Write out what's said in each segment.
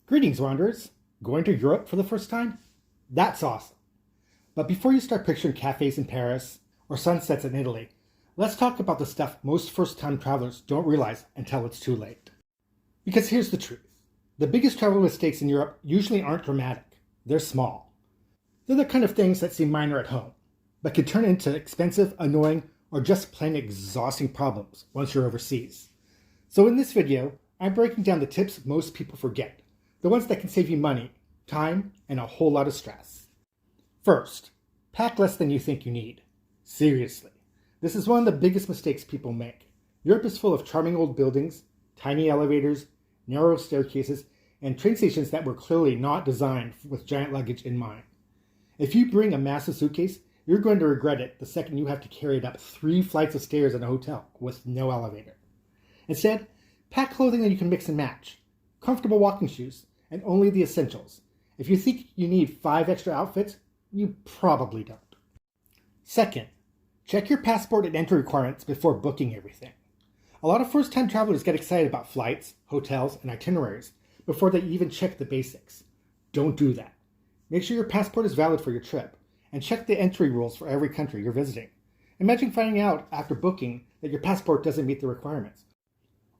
Greetings, wanderers! Going to Europe for the first time? That's awesome! But before you start picturing cafes in Paris or sunsets in Italy, let's talk about the stuff most first-time travelers don't realize until it's too late. Because here's the truth. The biggest travel mistakes in Europe usually aren't dramatic. They're small. They're the kind of things that seem minor at home, but can turn into expensive, annoying, or just plain exhausting problems once you're overseas. So in this video, I'm breaking down the tips most people forget. The ones that can save you money, time, and a whole lot of stress. First, pack less than you think you need. Seriously. This is one of the biggest mistakes people make. Europe is full of charming old buildings, tiny elevators, narrow staircases, and train stations that were clearly not designed with giant luggage in mind. If you bring a massive suitcase, you're going to regret it the second you have to carry it up 3 flights of stairs in a hotel with no elevator. Instead, pack clothing that you can mix and match. Comfortable walking shoes, and only the essentials. If you think you need 5 extra outfits, you probably don't. Second, check your passport and entry requirements before booking everything. A lot of first-time travelers get excited about flights, hotels, and itineraries before they even check the basics. Don't do that. Make sure your passport is valid for your trip, and check the entry rules for every country you're visiting. Imagine finding out after booking that your passport doesn't meet the requirements,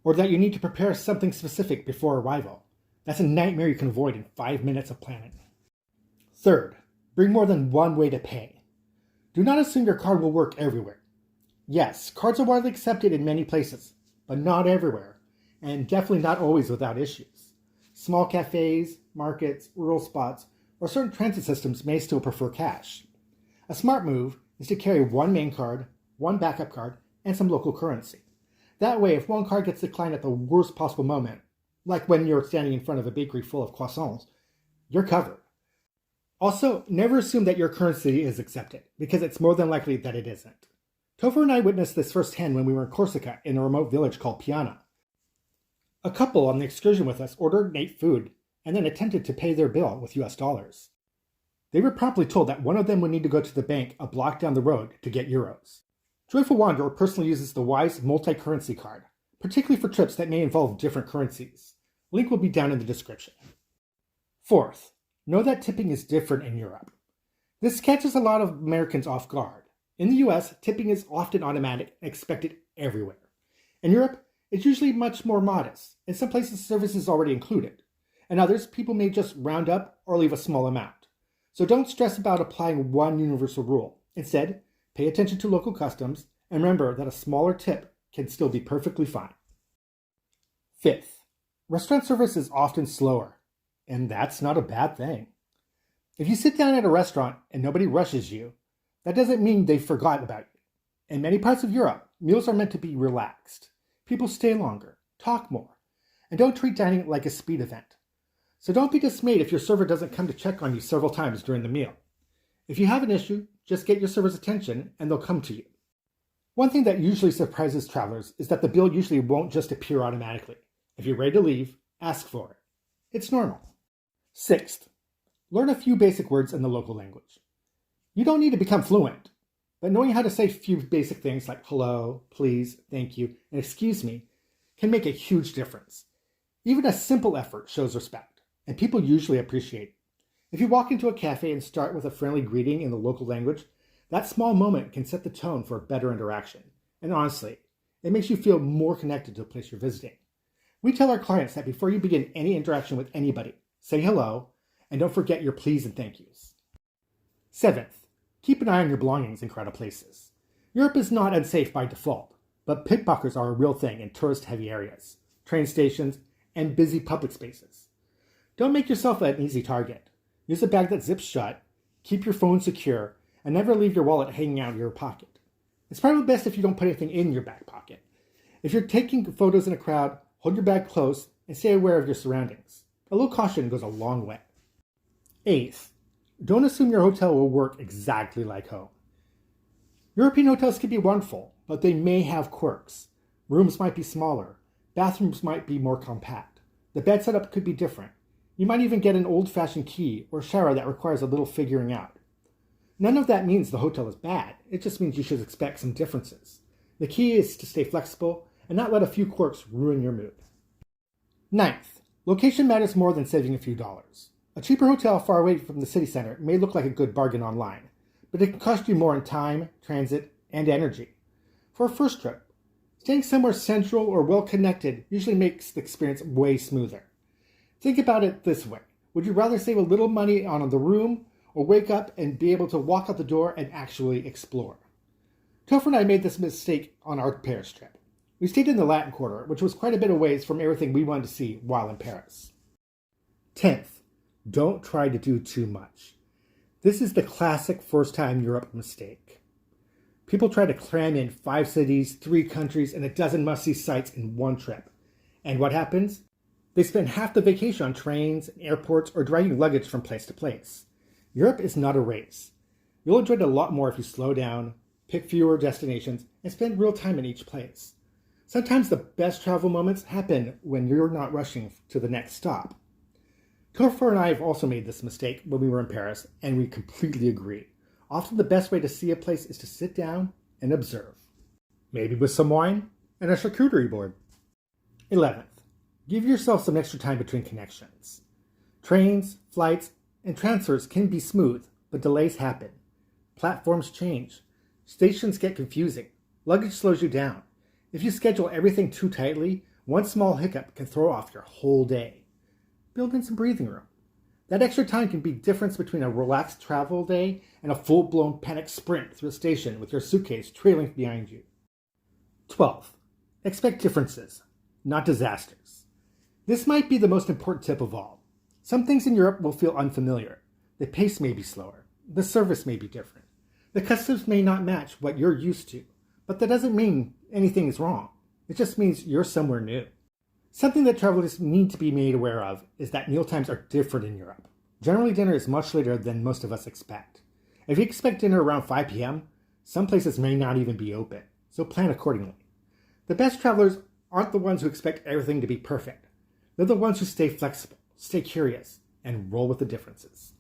or that you need to prepare something specific before arrival. That's a nightmare you can avoid in 5 minutes of planning. Third, bring more than one way to pay. Do not assume your card will work everywhere. Yes, cards are widely accepted in many places, but not everywhere, and definitely not always without issues. Small cafes, markets, rural spots, or certain transit systems may still prefer cash. A smart move is to carry one main card, one backup card, and some local currency. That way, if one card gets declined at the worst possible moment, like when you're standing in front of a bakery full of croissants, you're covered. Also, never assume that your currency is accepted, because it's more than likely that it isn't. Topher and I witnessed this firsthand when we were in Corsica in a remote village called Piana. A couple on the excursion with us ordered Nate food and then attempted to pay their bill with US dollars. They were promptly told that one of them would need to go to the bank a block down the road to get euros. Joyful Wanderer personally uses the Wise multi-currency card, particularly for trips that may involve different currencies. Link will be down in the description. Fourth, know that tipping is different in Europe. This catches a lot of Americans off guard. In the US, tipping is often automatic and expected everywhere. In Europe, it's usually much more modest. In some places, service is already included. In others, people may just round up or leave a small amount. So don't stress about applying one universal rule. Instead, pay attention to local customs and remember that a smaller tip can still be perfectly fine. Fifth, restaurant service is often slower, and that's not a bad thing. If you sit down at a restaurant and nobody rushes you, that doesn't mean they've forgotten about you. In many parts of Europe, meals are meant to be relaxed. People stay longer, talk more, and don't treat dining like a speed event. So don't be dismayed if your server doesn't come to check on you several times during the meal. If you have an issue, just get your server's attention and they'll come to you. One thing that usually surprises travelers is that the bill usually won't just appear automatically. If you're ready to leave, ask for it. It's normal. Sixth, learn a few basic words in the local language. You don't need to become fluent, but knowing how to say a few basic things like hello, please, thank you, and excuse me can make a huge difference. Even a simple effort shows respect, and people usually appreciate it. If you walk into a cafe and start with a friendly greeting in the local language, that small moment can set the tone for a better interaction. And honestly, it makes you feel more connected to the place you're visiting. We tell our clients that before you begin any interaction with anybody, say hello, and don't forget your please and thank yous. Seventh, keep an eye on your belongings in crowded places. Europe is not unsafe by default, but pickpockets are a real thing in tourist-heavy areas, train stations, and busy public spaces. Don't make yourself an easy target. Use a bag that zips shut, keep your phone secure, and never leave your wallet hanging out of your pocket. It's probably best if you don't put anything in your back pocket. If you're taking photos in a crowd, hold your bag close and stay aware of your surroundings. A little caution goes a long way. Eighth, don't assume your hotel will work exactly like home. European hotels can be wonderful, but they may have quirks. Rooms might be smaller. Bathrooms might be more compact. The bed setup could be different. You might even get an old-fashioned key or shower that requires a little figuring out. None of that means the hotel is bad. It just means you should expect some differences. The key is to stay flexible and not let a few quirks ruin your mood. Ninth, Location matters more than saving a few dollars. A cheaper hotel far away from the city center may look like a good bargain online, but it can cost you more in time, transit, and energy. For a first trip, staying somewhere central or well-connected usually makes the experience way smoother. Think about it this way. Would you rather save a little money on the room or wake up and be able to walk out the door and actually explore? Topher and I made this mistake on our Paris trip. We stayed in the Latin Quarter, which was quite a bit of ways from everything we wanted to see while in Paris. 10th, don't try to do too much. This is the classic first-time Europe mistake. People try to cram in 5 cities, 3 countries, and a dozen must-see sites in one trip. And what happens? They spend half the vacation on trains, airports, or dragging luggage from place to place. Europe is not a race. You'll enjoy it a lot more if you slow down, pick fewer destinations, and spend real time in each place. Sometimes the best travel moments happen when you're not rushing to the next stop. Topher and I have also made this mistake when we were in Paris, and we completely agree. Often the best way to see a place is to sit down and observe. Maybe with some wine and a charcuterie board. 11th, give yourself some extra time between connections. Trains, flights, and transfers can be smooth, but delays happen. Platforms change. Stations get confusing. Luggage slows you down. If you schedule everything too tightly, one small hiccup can throw off your whole day. Build in some breathing room. That extra time can be the difference between a relaxed travel day and a full-blown panic sprint through a station with your suitcase trailing behind you. 12th, expect differences, not disasters. This might be the most important tip of all. Some things in Europe will feel unfamiliar. The pace may be slower. The service may be different. The customs may not match what you're used to, but that doesn't mean anything is wrong. It just means you're somewhere new. Something that travelers need to be made aware of is that mealtimes are different in Europe. Generally, dinner is much later than most of us expect. If you expect dinner around 5 p.m., some places may not even be open, so plan accordingly. The best travelers aren't the ones who expect everything to be perfect. They're the ones who stay flexible, stay curious, and roll with the differences.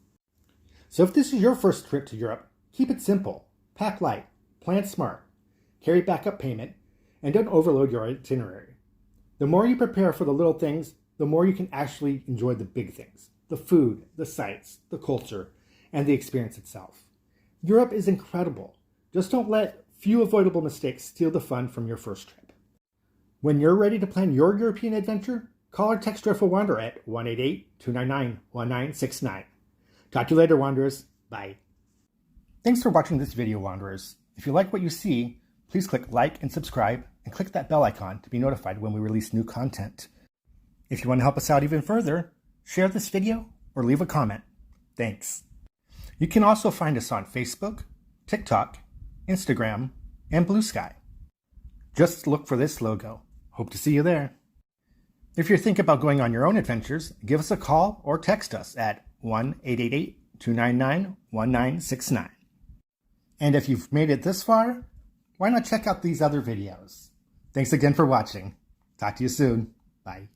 So if this is your first trip to Europe, keep it simple, pack light, plan smart, carry backup payment, and don't overload your itinerary. The more you prepare for the little things, the more you can actually enjoy the big things. The food, the sights, the culture, and the experience itself. Europe is incredible. Just don't let few avoidable mistakes steal the fun from your first trip. When you're ready to plan your European adventure, call or text Joyful Wanderer at 188-299-1969. Talk to you later, Wanderers. Bye. Thanks for watching this video, Wanderers. If you like what you see, please click like and subscribe, and click that bell icon to be notified when we release new content. If you want to help us out even further, share this video or leave a comment. Thanks. You can also find us on Facebook, TikTok, Instagram, and Blue Sky. Just look for this logo. Hope to see you there. If you're thinking about going on your own adventures, give us a call or text us at 1-888-299-1969. And if you've made it this far, why not check out these other videos? Thanks again for watching. Talk to you soon. Bye.